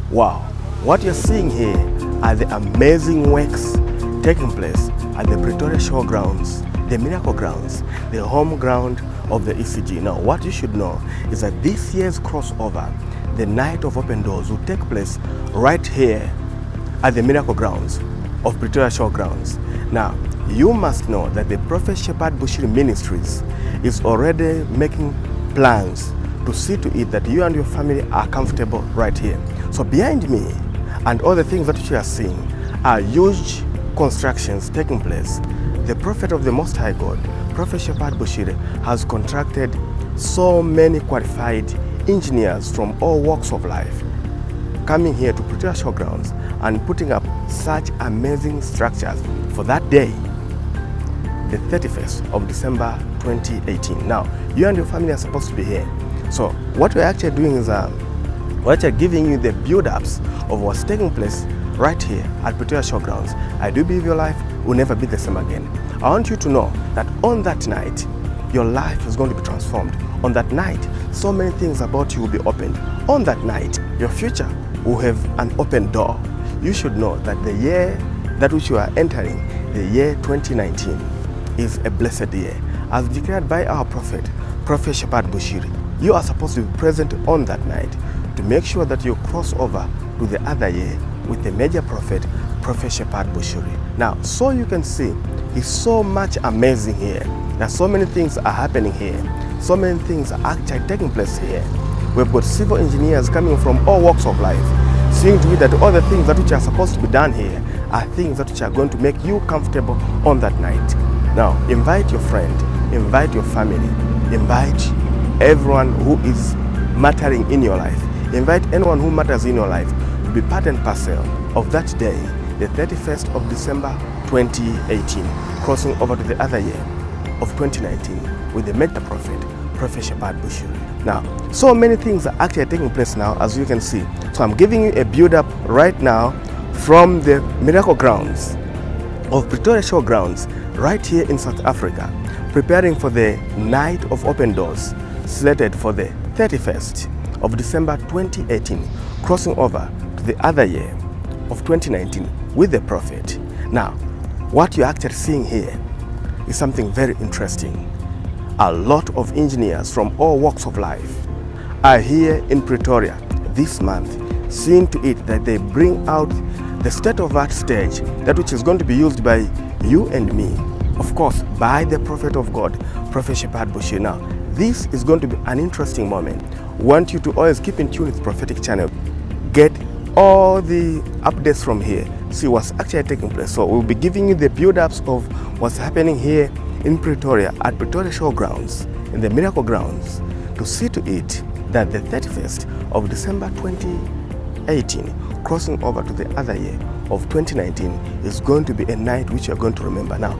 Wow, what you're seeing here are the amazing works taking place at the Pretoria Showgrounds, the Miracle Grounds, the home ground of the ECG. Now, what you should know is that this year's crossover, the Night of Open Doors, will take place right here at the Miracle Grounds of Pretoria Showgrounds. Now, you must know that the Prophet Shepherd Bushiri Ministries is already making plans to see to it that you and your family are comfortable right here. So behind me and all the things that you are seeing are huge constructions taking place. The Prophet of the Most High God, Prophet Shepherd Bushiri, has contracted so many qualified engineers from all walks of life coming here to Pretoria Showgrounds and putting up such amazing structures for that day, the 31st of December 2018. Now, you and your family are supposed to be here. So what we're actually doing is we're actually giving you the build-ups of what's taking place right here at Pretoria Showgrounds. I do believe your life will never be the same again. I want you to know that on that night, your life is going to be transformed. On that night, so many things about you will be opened. On that night, your future will have an open door. You should know that the year that which you are entering, the year 2019, is a blessed year. As declared by our prophet, Prophet Shepherd Bushiri, you are supposed to be present on that night to make sure that you cross over to the other year with the major prophet, Prophet Shepherd Bushiri. Now, so you can see, it's so much amazing here. That so many things are happening here. So many things are actually taking place here. We've got civil engineers coming from all walks of life, seeing to it that all the things that which are supposed to be done here are things that which are going to make you comfortable on that night. Now, invite your friend, invite your family, invite everyone who is mattering in your life. Invite anyone who matters in your life to be part and parcel of that day, the 31st of December 2018, crossing over to the other year of 2019 with the major prophet, Prophet Shepherd Bushiri. Now, so many things are actually taking place now, as you can see. So I'm giving you a build-up right now from the Miracle Grounds of Pretoria Showgrounds right here in South Africa, preparing for the Night of Open Doors, slated for the 31st of December 2018, crossing over to the other year of 2019 with the prophet. Now, what you're actually seeing here is something very interesting. A lot of engineers from all walks of life are here in Pretoria this month, seeing to it that they bring out the state-of-art stage, that which is going to be used by you and me, of course, by the prophet of God, Prophet Shepherd Bushiri. Now, this is going to be an interesting moment. I want you to always keep in tune with Prophetic Channel. Get all the updates from here. See what's actually taking place. So we'll be giving you the build-ups of what's happening here in Pretoria at Pretoria Showgrounds, in the Miracle Grounds, to see to it that the 31st of December 2018, crossing over to the other year of 2019, is going to be a night which you're going to remember. Now,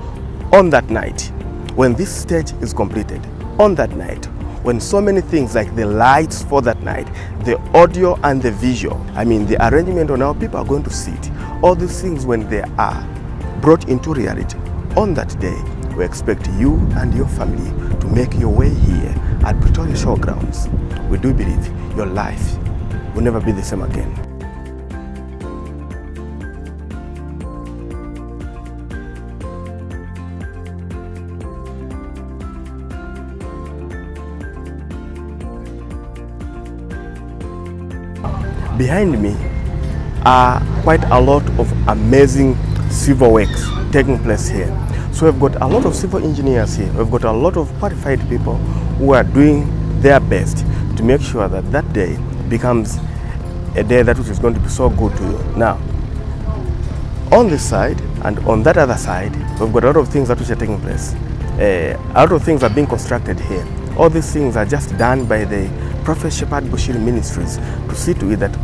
on that night, when this stage is completed, on that night, when so many things like the lights for that night, the audio and the visual, I mean the arrangement on how people are going to sit, all these things when they are brought into reality, on that day, we expect you and your family to make your way here at Pretoria Showgrounds. We do believe your life will never be the same again. Behind me are quite a lot of amazing civil works taking place here. So we've got a lot of civil engineers here. We've got a lot of qualified people who are doing their best to make sure that that day becomes a day that which is going to be so good to you. Now, on this side and on that other side, we've got a lot of things that which are taking place. A lot of things are being constructed here. All these things are just done by the Prophet Shepherd Bushiri Ministries to see to it that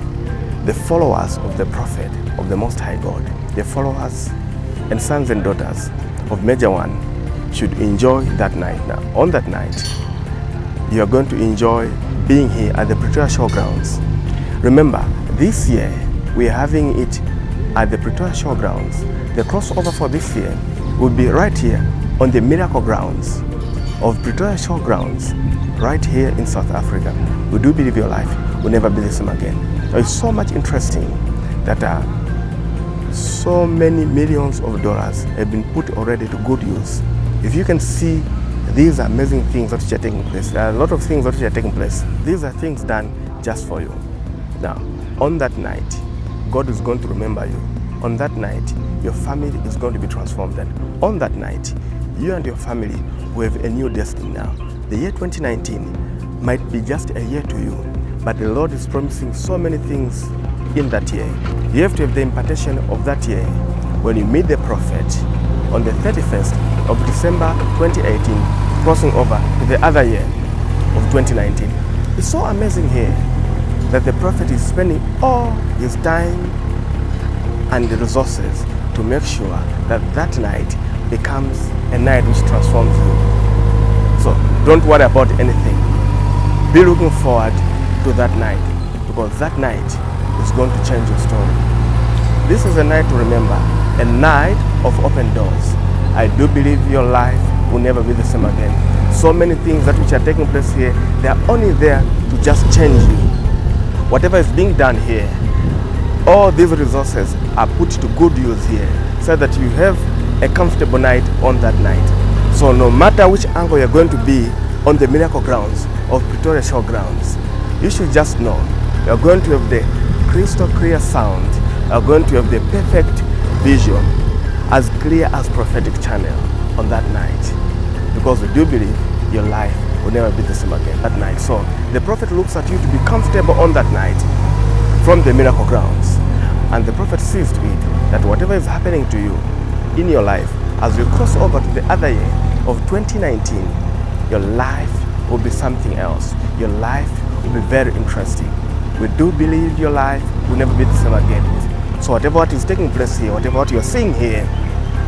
the followers of the Prophet of the Most High God, the followers and sons and daughters of Major One, should enjoy that night. Now, on that night, you are going to enjoy being here at the Pretoria Showgrounds. Remember, this year we are having it at the Pretoria Showgrounds. The crossover for this year will be right here on the Miracle Grounds of Pretoria Showgrounds, right here in South Africa. We do believe your life will never be the same again. It's so much interesting that so many millions of dollars have been put already to good use. If you can see these amazing things that are taking place, there are a lot of things that are taking place. These are things done just for you. Now, on that night, God is going to remember you. On that night, your family is going to be transformed. And on that night, you and your family will have a new destiny now. The year 2019 might be just a year to you, but the Lord is promising so many things in that year. You have to have the impartation of that year when you meet the prophet on the 31st of December 2018, crossing over to the other year of 2019. It's so amazing here that the prophet is spending all his time and the resources to make sure that that night becomes a night which transforms you. So don't worry about anything. Be looking forward to that night, because that night is going to change your story. This is a night to remember, a night of open doors. I do believe your life will never be the same again. So many things that which are taking place here, they are only there to just change you. Whatever is being done here, all these resources are put to good use here, so that you have a comfortable night on that night. So no matter which angle you're going to be on the miracle grounds of Pretoria Showgrounds, you should just know you're going to have the crystal clear sound, you're going to have the perfect vision, as clear as prophetic channel on that night, because we do believe your life will never be the same again that night. So the prophet looks at you to be comfortable on that night from the miracle grounds, and the prophet sees to it that whatever is happening to you in your life, as you cross over to the other year of 2019, your life will be something else. Your life will be very interesting. We do believe your life will never be the same again. So whatever what is taking place here, whatever what you are seeing here,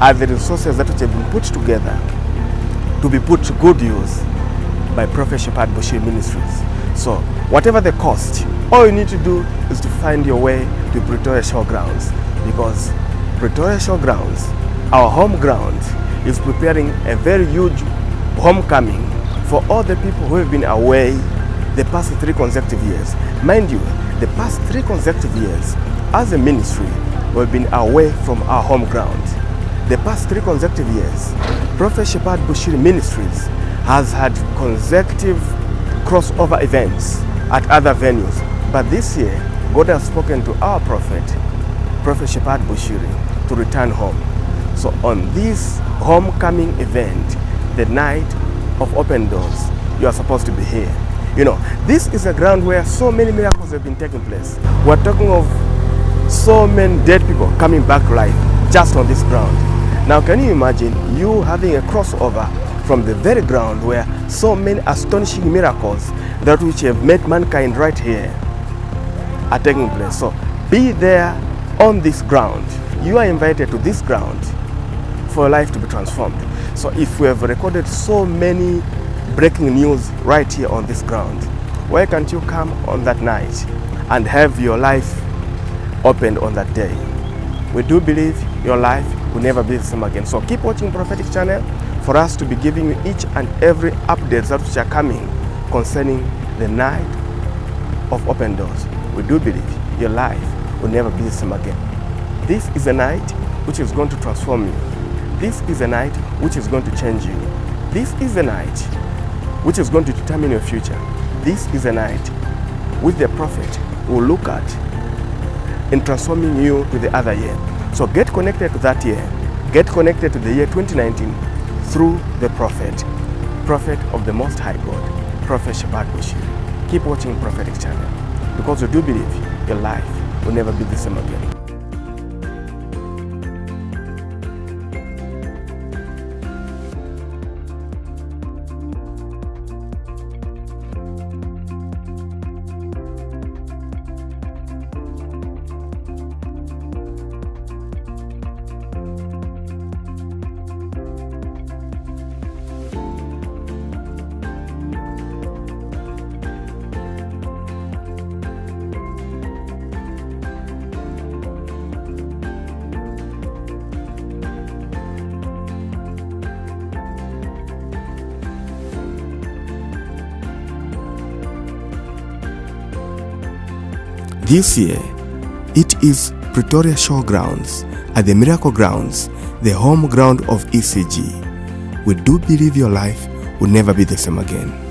are the resources that which have been put together to be put to good use by Prophet Shepherd Bushiri Ministries. So whatever the cost, all you need to do is to find your way to Pretoria Showgrounds, because Pretoria Showgrounds, our home ground, is preparing a very huge homecoming for all the people who have been away the past 3 consecutive years. Mind you, the past 3 consecutive years, as a ministry, we've been away from our home ground. The past 3 consecutive years, Prophet Shepherd Bushiri Ministries has had consecutive crossover events at other venues. But this year, God has spoken to our prophet, Prophet Shepherd Bushiri, to return home. So on this homecoming event, the night of open doors, you are supposed to be here. You know, this is a ground where so many miracles have been taking place. We're talking of so many dead people coming back to life just on this ground. Now, can you imagine you having a crossover from the very ground where so many astonishing miracles that which have made mankind right here are taking place? So be there on this ground. You are invited to this ground for your life to be transformed. So if we have recorded so many breaking news right here on this ground, why can't you come on that night and have your life opened on that day? We do believe your life will never be the same again. So keep watching Prophetic Channel for us to be giving you each and every updates that which are coming concerning the night of open doors. We do believe your life will never be the same again. This is a night which is going to transform you. This is a night which is going to change you. This is a night which is going to determine your future. This is a night which the prophet will look at in transforming you to the other year. So get connected to that year. Get connected to the year 2019 through the prophet of the Most High God, Prophet Shepherd Bushiri. Keep watching Prophetic Channel, because we do believe your life will never be the same again. This year, it is Pretoria Showgrounds at the Miracle Grounds, the home ground of ECG. We do believe your life will never be the same again.